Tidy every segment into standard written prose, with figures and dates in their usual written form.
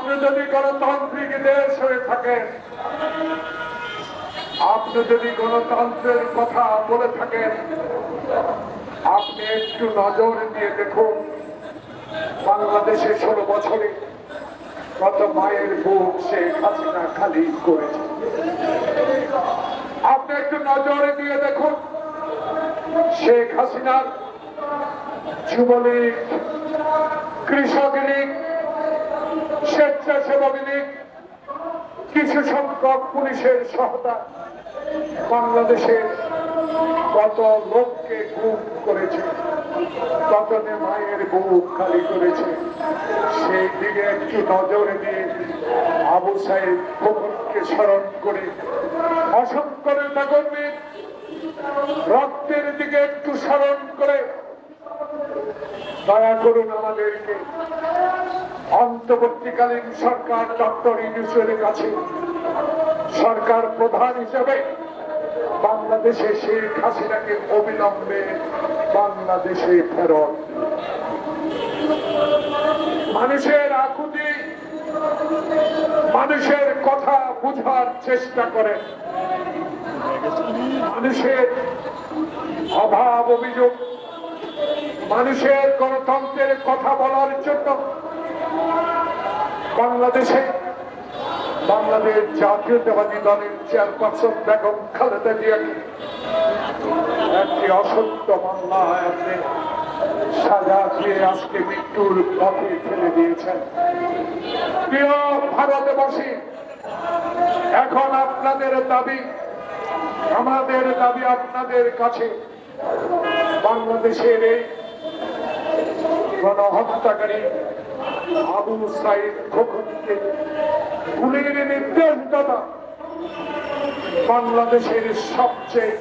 আপনি যদি গণতান্ত্রিক দেশ হয়ে থাকেন, আপনি যদি গণতন্ত্রের কথা বলে থাকেন, আপনি একটু নজর দিয়ে দেখুন বাংলাদেশে 16 বছরে কত মায়ের বুক শেখ হাসিনা খালি করেছে। আপনি একটু নজরে দিয়ে দেখুন শেখ হাসিনার যুবলীগ, কৃষক লীগ, স্বেচ্ছাসেবক লীগ, কিছু সংখ্যক পুলিশের সহায়তা বাংলাদেশের কত লোককে গুম করেছে, কত মায়ের বুক খালি করেছে। সেই দিকে একটু নজরে দিয়ে আবু সাইদ খোকনকে স্মরণ করে অসংখ্য নেতাকর্মীর রক্তের দিকে একটু স্মরণ করে দয়া করুন আমাদেরকে অন্তর্বর্তীকালীন সরকার ডক্টর ইউনূসের কাছে সরকার প্রধান হিসেবে বাংলাদেশে শেখ হাসিনাকে অবিলম্বে বাংলাদেশে ফেরত। মানুষের আকুতি, মানুষের কথা বুঝার চেষ্টা করেন, মানুষের অভাব অভিযোগ, মানুষের গণতন্ত্রের কথা বলার জন্য বাংলাদেশ জাতীয়তাবাদী দলের চেয়ারপারসন বেগম খালেদা জিয়াকে একটি অসত্য মামলায় আপনি সাজা দিয়ে আজকে মৃত্যুর পথে ফেলে দিয়েছেন। প্রিয় ভারতবাসী, এখন আপনাদের দাবি, আমাদের দাবি আপনাদের কাছে বাংলাদেশের এই গণহত্যাকারী আবু সাইদ খোকনকে গুলির নির্দেশদাতা বাংলাদেশের সবচেয়ে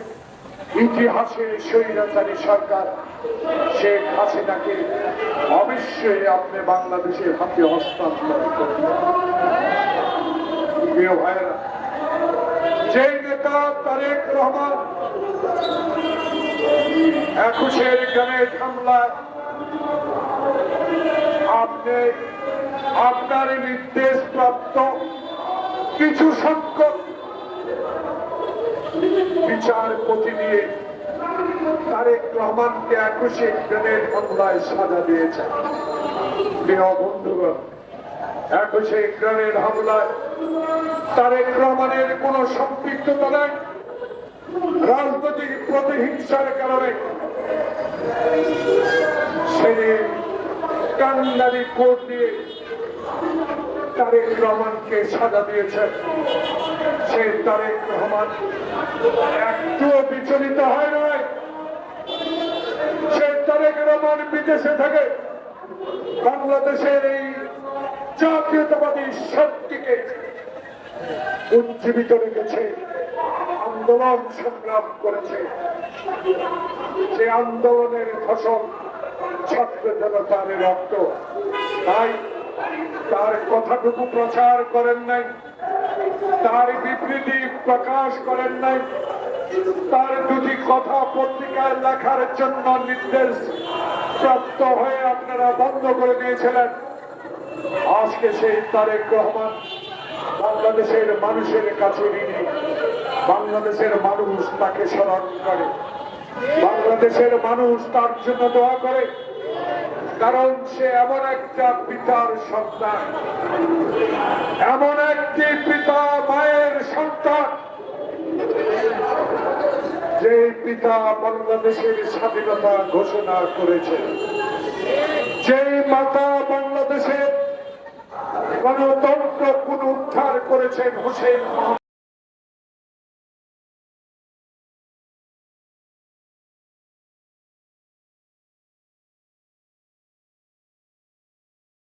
ইতিহাসের স্বৈরাচারী সরকার শেখ হাসিনাকে অবশ্যই আপনি বাংলাদেশের হাতে হস্তান্তর করেন। প্রিয় ভাইয়েরা, যে নেতা তারেক রহমান 21 গ্রেনেড হামলায় আপনি আপনার নির্দেশ প্রাপ্ত কিছু সংখ্যক বিচারপতি নিয়ে তারেক রহমানকে 21 গ্রেনেড হামলায় সাজা দিয়েছেন। প্রিয় বন্ধুগণ, 21 গ্রেনেড হামলায় তারেক রহমানের কোন সম্পৃক্ততা নাই। রাজনৈতিক প্রতিহিংসার কারণে সেদিন কান্ডারি কোর্ট দিয়ে তারেক রহমানকে সাজা দিয়েছেন। সেই তারেক রহমান একটুও বিচলিত হয় নাই। সেই তারেক রহমান বিদেশে থাকে বাংলাদেশের এই জাতীয়তাবাদী শক্তিকে উজ্জীবিত রেখেছে, আন্দোলন সংগ্রাম করেছে। সে আন্দোলনের ফসল ছাত্র জনতার রক্ত। তাই তার কথাটুকু প্রচার করেন নাই, তার বিবৃতি প্রকাশ করেন নাই, তার দুটি কথা পত্রিকায় লেখার জন্য নির্দেশ প্রাপ্ত হয়ে আপনারা বন্ধ করে দিয়েছিলেন। আজকে সেই তারেক রহমান বাংলাদেশের মানুষের কাছে ঋণী। বাংলাদেশের মানুষ তাকে স্মরণ করে, বাংলাদেশের মানুষ তার জন্য দোয়া করে, কারণ সে এমন একটা পিতার সন্তান, এমন একটি পিতা মায়ের সন্তান, যে পিতা বাংলাদেশের স্বাধীনতা ঘোষণা করেছে, যে মাতা বাংলাদেশের গণতন্ত্র পুনরুদ্ধার করেছেন, হুসেইন